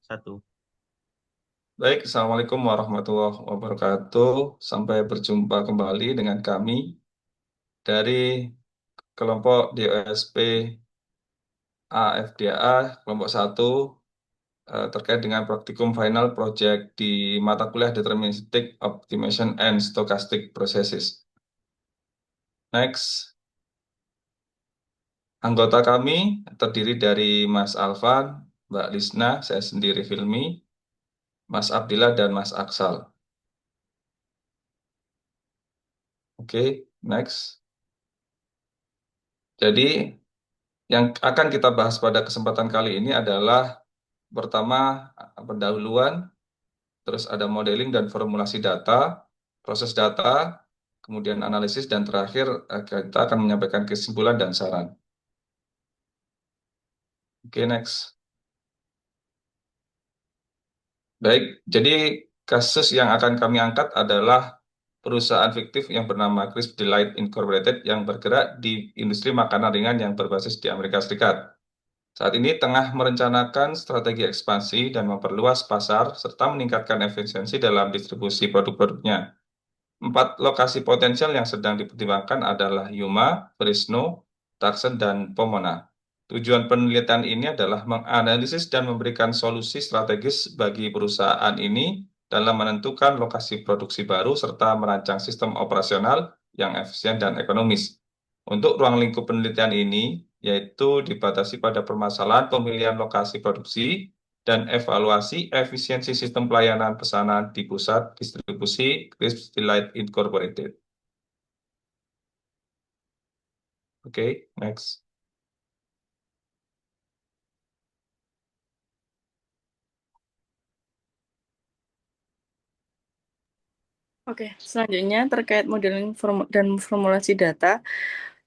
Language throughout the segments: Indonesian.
Satu. Baik, Assalamualaikum warahmatullahi wabarakatuh. Sampai berjumpa kembali dengan kami dari kelompok DOSP AFDA, kelompok satu, terkait dengan praktikum final project di mata kuliah Deterministic Optimization and Stochastic Processes. Next, anggota kami terdiri dari Mas Alvan, Mbak Lisna, saya sendiri Filmi, Mas Abdillah, dan Mas Aksal. Oke, next. Jadi, yang akan kita bahas pada kesempatan kali ini adalah pertama pendahuluan, terus ada modeling dan formulasi data, proses data, kemudian analisis, dan terakhir kita akan menyampaikan kesimpulan dan saran. Oke, next. Baik, jadi kasus yang akan kami angkat adalah perusahaan fiktif yang bernama Crisp Delight Incorporated yang bergerak di industri makanan ringan yang berbasis di Amerika Serikat. Saat ini tengah merencanakan strategi ekspansi dan memperluas pasar serta meningkatkan efisiensi dalam distribusi produk-produknya. 4 lokasi potensial yang sedang dipertimbangkan adalah Yuma, Fresno, Tucson, dan Pomona. Tujuan penelitian ini adalah menganalisis dan memberikan solusi strategis bagi perusahaan ini dalam menentukan lokasi produksi baru serta merancang sistem operasional yang efisien dan ekonomis. Untuk ruang lingkup penelitian ini, yaitu dibatasi pada permasalahan pemilihan lokasi produksi dan evaluasi efisiensi sistem pelayanan pesanan di pusat distribusi Crisp Delight Incorporated. Oke, next. Oke, selanjutnya terkait modeling dan formulasi data.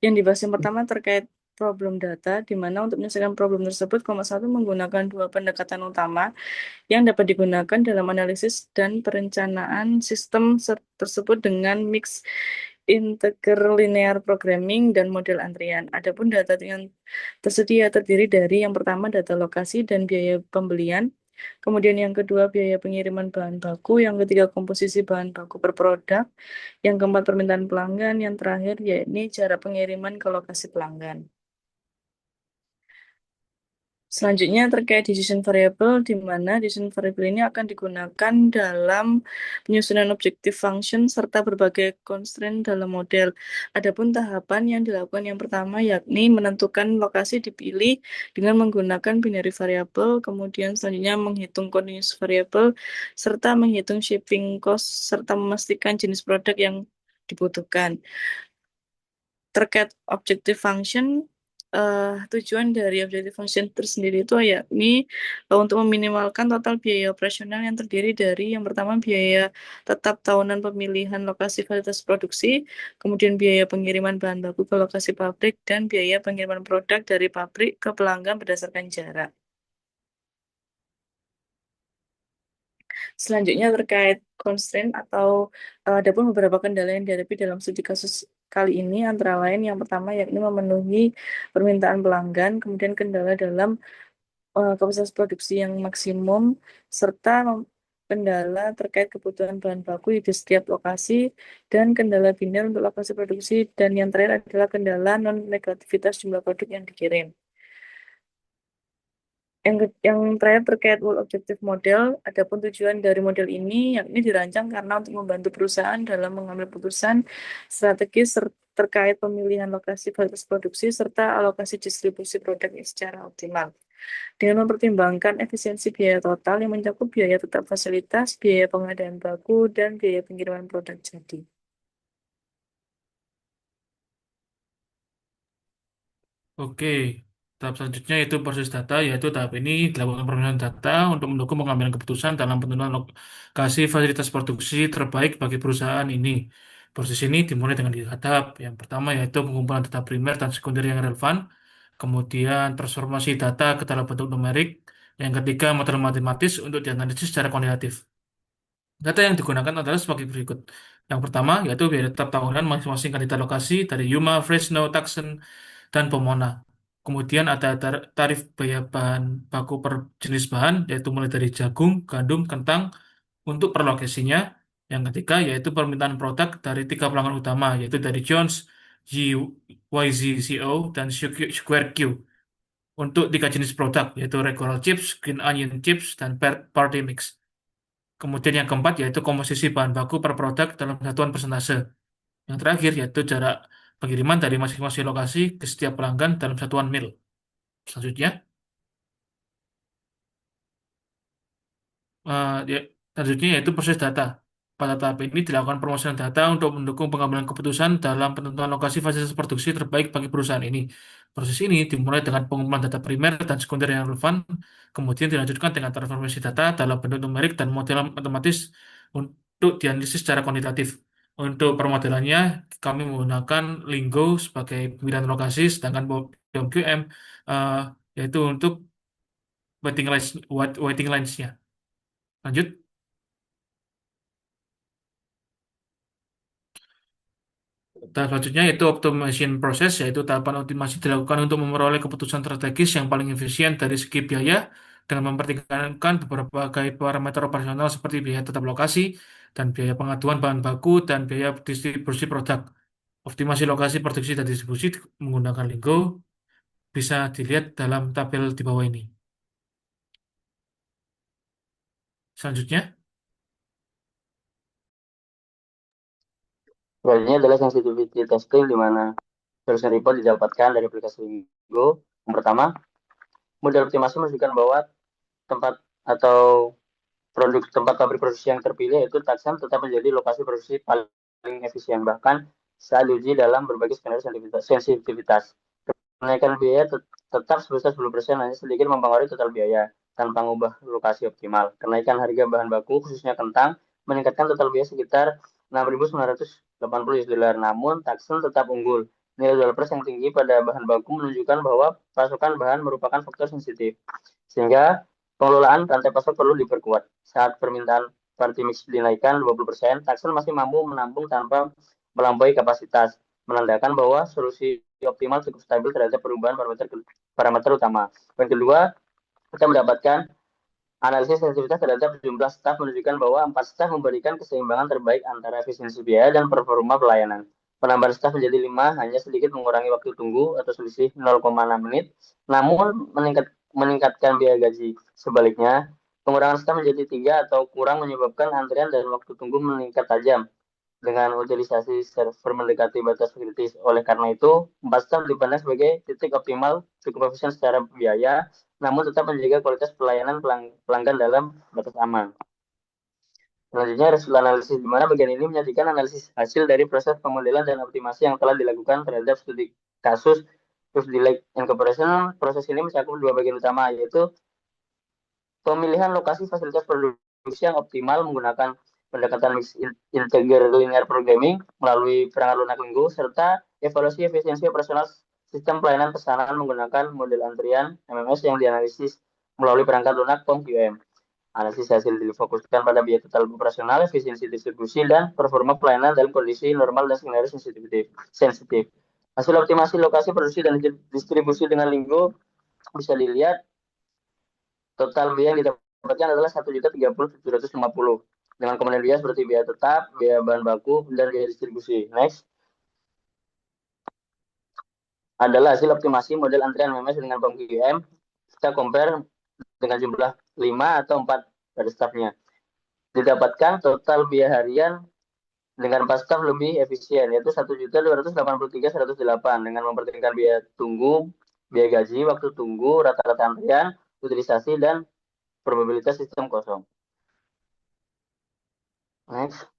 Yang dibahas yang pertama terkait problem data, di mana untuk menyelesaikan problem tersebut, kelompok satu menggunakan dua pendekatan utama yang dapat digunakan dalam analisis dan perencanaan sistem tersebut dengan mix integer linear programming dan model antrian. Adapun data yang tersedia terdiri dari yang pertama data lokasi dan biaya pembelian, kemudian yang kedua biaya pengiriman bahan baku, yang ketiga komposisi bahan baku per produk, yang keempat permintaan pelanggan, yang terakhir yakni jarak pengiriman ke lokasi pelanggan. Selanjutnya terkait decision variable, di mana decision variable ini akan digunakan dalam penyusunan objective function serta berbagai constraint dalam model. Adapun tahapan yang dilakukan yang pertama yakni menentukan lokasi dipilih dengan menggunakan binary variable, kemudian selanjutnya menghitung continuous variable, serta menghitung shipping cost, serta memastikan jenis produk yang dibutuhkan. Terkait objective function, tujuan dari objective function tersendiri itu yakni untuk meminimalkan total biaya operasional yang terdiri dari yang pertama biaya tetap tahunan pemilihan lokasi varietas produksi, kemudian biaya pengiriman bahan baku ke lokasi pabrik, dan biaya pengiriman produk dari pabrik ke pelanggan berdasarkan jarak. Selanjutnya terkait constraint atau ada pun beberapa kendala yang dihadapi dalam studi kasus kali ini antara lain yang pertama yakni memenuhi permintaan pelanggan, kemudian kendala dalam kapasitas produksi yang maksimum, serta kendala terkait kebutuhan bahan baku di setiap lokasi, dan kendala biner untuk lokasi produksi, dan yang terakhir adalah kendala non-negativitas jumlah produk yang dikirim. Yang terakhir terkait World Objective Model, adapun tujuan dari model ini yakni dirancang karena untuk membantu perusahaan dalam mengambil putusan strategis terkait pemilihan lokasi batas produksi serta alokasi distribusi produk secara optimal. Dengan mempertimbangkan efisiensi biaya total yang mencakup biaya tetap fasilitas, biaya pengadaan baku, dan biaya pengiriman produk jadi. Oke, tahap selanjutnya yaitu proses data, yaitu tahap ini dilakukan permainan data untuk mendukung pengambilan keputusan dalam penentuan lokasi fasilitas produksi terbaik bagi perusahaan ini. Proses ini dimulai dengan tiga tahap. Yang pertama yaitu pengumpulan data primer dan sekunder yang relevan, kemudian transformasi data ke dalam bentuk numerik, yang ketiga model matematis untuk dianalisis secara kuantitatif. Data yang digunakan adalah sebagai berikut. Yang pertama yaitu biaya tetap tahunan masing-masing kandidat lokasi dari Yuma, Fresno, Tucson, dan Pomona. Kemudian ada tarif biaya bahan baku per jenis bahan, yaitu mulai dari jagung, gandum, kentang, untuk per lokasinya. Yang ketiga yaitu permintaan produk dari tiga pelanggan utama, yaitu dari Jones, YZCO, dan Square Q. Untuk tiga jenis produk, yaitu regular chips, green onion chips, dan party mix. Kemudian yang keempat yaitu komposisi bahan baku per produk dalam satuan persentase. Yang terakhir yaitu jarak pengiriman dari masing-masing lokasi ke setiap pelanggan dalam satuan mil. Selanjutnya, ya, selanjutnya yaitu proses data. Pada tahap ini dilakukan permohonan data untuk mendukung pengambilan keputusan dalam penentuan lokasi fasilitas produksi terbaik bagi perusahaan ini. Proses ini dimulai dengan pengumpulan data primer dan sekunder yang relevan, kemudian dilanjutkan dengan transformasi data dalam bentuk numerik dan model otomatis untuk dianalisis secara kuantitatif. Untuk permodelannya, kami menggunakan Lingo sebagai pemilihan lokasi, sedangkan BOMQM eh, yaitu untuk waiting lines-nya. Lanjut. Tahap selanjutnya yaitu optimization process, yaitu tahapan optimasi dilakukan untuk memperoleh keputusan strategis yang paling efisien dari segi biaya dengan mempertimbangkan beberapa parameter operasional seperti biaya tetap lokasi dan biaya pengaduan bahan baku dan biaya distribusi produk. Optimasi lokasi produksi dan distribusi menggunakan Lingo bisa dilihat dalam tabel di bawah ini. Selanjutnya, Selanjutnya adalah sensitivity testing, di mana solution report didapatkan dari aplikasi Lingo. Yang pertama, model optimasi menunjukkan bahwa tempat atau tempat pabrik produksi yang terpilih yaitu Taksam tetap menjadi lokasi produksi paling efisien, bahkan saat diuji dalam berbagai skenario sensitivitas. Kenaikan biaya tetap sebesar 10%, hanya sedikit mempengaruhi total biaya tanpa mengubah lokasi optimal. Kenaikan harga bahan baku, khususnya kentang, meningkatkan total biaya sekitar 6.980 US dollar. Namun, Taksam tetap unggul. Nilai jual plus yang tinggi pada bahan baku menunjukkan bahwa pasokan bahan merupakan faktor sensitif, sehingga pengelolaan rantai pasok perlu diperkuat. Saat permintaan party mix dinaikkan 20%, Taksel masih mampu menampung tanpa melampaui kapasitas, menandakan bahwa solusi optimal cukup stabil terhadap perubahan parameter utama. Yang kedua, kita mendapatkan analisis sensitivitas terhadap jumlah staf menunjukkan bahwa 4 staf memberikan keseimbangan terbaik antara efisiensi biaya dan performa pelayanan. Penambahan staf menjadi 5 hanya sedikit mengurangi waktu tunggu atau selisih 0,6 menit, namun meningkatkan biaya gaji. Sebaliknya, pengurangan staf menjadi 3 atau kurang menyebabkan antrian dan waktu tunggu meningkat tajam dengan utilisasi server mendekati batas kritis. Oleh karena itu, 4 staf dipandang sebagai titik optimal, cukup efisien secara biaya, namun tetap menjaga kualitas pelayanan pelanggan dalam batas aman. Selanjutnya, result analisis, di mana bagian ini menyajikan analisis hasil dari proses pemodelan dan optimasi yang telah dilakukan terhadap studi kasus terus delay and comparison. Proses ini mencakup dua bagian utama, yaitu pemilihan lokasi fasilitas produksi yang optimal menggunakan pendekatan mix integer linear programming melalui perangkat lunak Lingo, serta evaluasi efisiensi operasional sistem pelayanan pesanan menggunakan model antrian MMS yang dianalisis melalui perangkat lunak POM-QM. Analisis hasil difokuskan pada biaya total operasional, efisiensi distribusi, dan performa pelayanan dalam kondisi normal dan skenario sensitif. Hasil optimasi lokasi produksi dan distribusi dengan Lingo bisa dilihat. Total biaya yang didapatkan adalah 1.030.750 dengan komponen biaya seperti biaya tetap, biaya bahan baku, dan biaya distribusi. Next adalah hasil optimasi model antrian MMS dengan POM-QM. Kita compare dengan jumlah 5 atau 4 pada stafnya. Didapatkan total biaya harian dengan 4 staf lebih efisien, yaitu 1.283.108 dengan mempertimbangkan biaya tunggu, biaya gaji, waktu tunggu, rata-rata antrian, utilisasi, dan probabilitas sistem kosong. Next.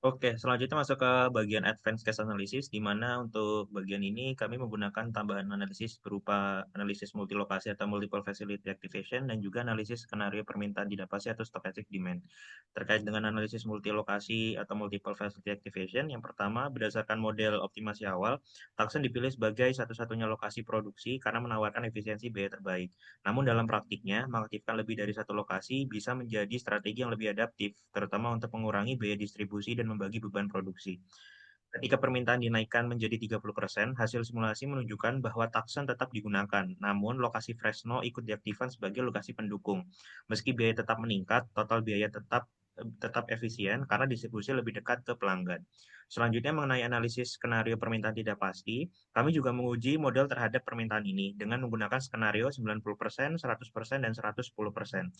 Oke, selanjutnya masuk ke bagian Advanced Case Analysis, di mana untuk bagian ini kami menggunakan tambahan analisis berupa analisis multilokasi atau multiple facility activation dan juga analisis skenario permintaan tidak pasti atau stochastic demand. Terkait dengan analisis multilokasi atau multiple facility activation, yang pertama berdasarkan model optimasi awal, Tucson dipilih sebagai satu-satunya lokasi produksi karena menawarkan efisiensi biaya terbaik. Namun dalam praktiknya, mengaktifkan lebih dari satu lokasi bisa menjadi strategi yang lebih adaptif, terutama untuk mengurangi biaya distribusi dan membagi beban produksi. Ketika permintaan dinaikkan menjadi 30%, hasil simulasi menunjukkan bahwa Tucson tetap digunakan, namun lokasi Fresno ikut diaktifkan sebagai lokasi pendukung. Meski biaya tetap meningkat, total biaya tetap efisien karena distribusi lebih dekat ke pelanggan. Selanjutnya mengenai analisis skenario permintaan tidak pasti, kami juga menguji model terhadap permintaan ini dengan menggunakan skenario 90%, 100%, dan 110%.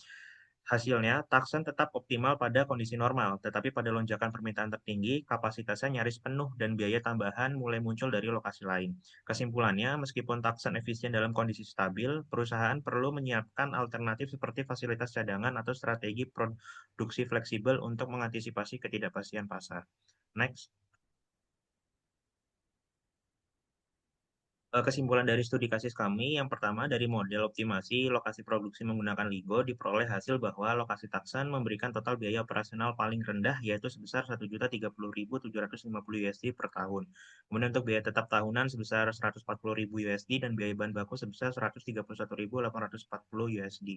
Hasilnya, Tucson tetap optimal pada kondisi normal, tetapi pada lonjakan permintaan tertinggi, kapasitasnya nyaris penuh dan biaya tambahan mulai muncul dari lokasi lain. Kesimpulannya, meskipun Tucson efisien dalam kondisi stabil, perusahaan perlu menyiapkan alternatif seperti fasilitas cadangan atau strategi produksi fleksibel untuk mengantisipasi ketidakpastian pasar. Next. Kesimpulan dari studi kasus kami, yang pertama dari model optimasi lokasi produksi menggunakan LIGO diperoleh hasil bahwa lokasi Tucson memberikan total biaya operasional paling rendah yaitu sebesar 1.030.750 USD per tahun. Kemudian untuk biaya tetap tahunan sebesar 140.000 USD dan biaya bahan baku sebesar 131.840 USD.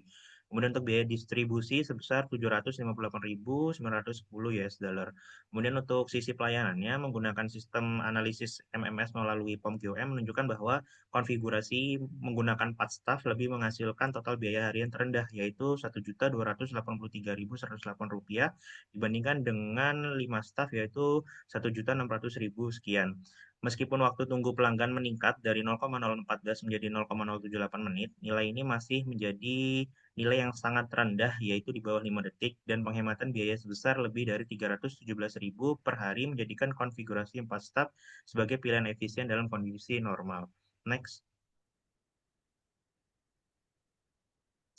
Kemudian untuk biaya distribusi sebesar 758.910 US dollar. Kemudian untuk sisi pelayanannya menggunakan sistem analisis MMS melalui POM-QM menunjukkan bahwa konfigurasi menggunakan 4 staff lebih menghasilkan total biaya harian terendah yaitu Rp1.283.108 dibandingkan dengan 5 staff yaitu Rp1.600.000 sekian. Meskipun waktu tunggu pelanggan meningkat dari 0,014 menjadi 0,078 menit, nilai ini masih menjadi nilai yang sangat rendah yaitu di bawah 5 detik dan penghematan biaya sebesar lebih dari Rp317.000 per hari menjadikan konfigurasi 4 staf sebagai pilihan efisien dalam kondisi normal. Next.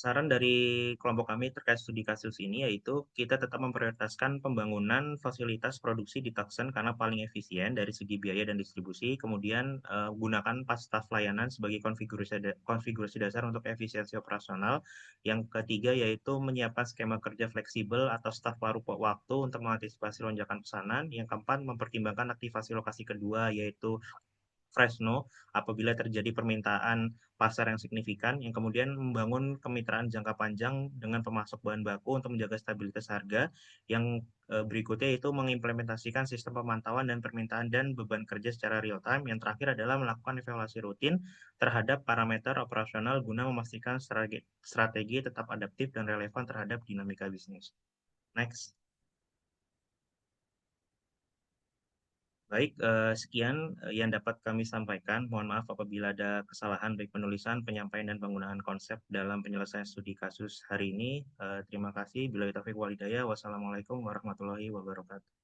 Saran dari kelompok kami terkait studi kasus ini yaitu kita tetap memprioritaskan pembangunan fasilitas produksi di Tucson karena paling efisien dari segi biaya dan distribusi. Kemudian gunakan staf layanan sebagai konfigurasi dasar untuk efisiensi operasional. Yang ketiga yaitu menyiapkan skema kerja fleksibel atau staf paruh waktu untuk mengantisipasi lonjakan pesanan. Yang keempat mempertimbangkan aktivasi lokasi kedua yaitu Fresno apabila terjadi permintaan pasar yang signifikan, yang kemudian membangun kemitraan jangka panjang dengan pemasok bahan baku untuk menjaga stabilitas harga, yang berikutnya itu mengimplementasikan sistem pemantauan dan permintaan dan beban kerja secara real time, yang terakhir adalah melakukan evaluasi rutin terhadap parameter operasional guna memastikan strategi tetap adaptif dan relevan terhadap dinamika bisnis. Next. Baik, sekian yang dapat kami sampaikan. Mohon maaf apabila ada kesalahan baik penulisan, penyampaian, dan penggunaan konsep dalam penyelesaian studi kasus hari ini. Terima kasih. Billahi taufiq wal hidayah. Wassalamualaikum warahmatullahi wabarakatuh.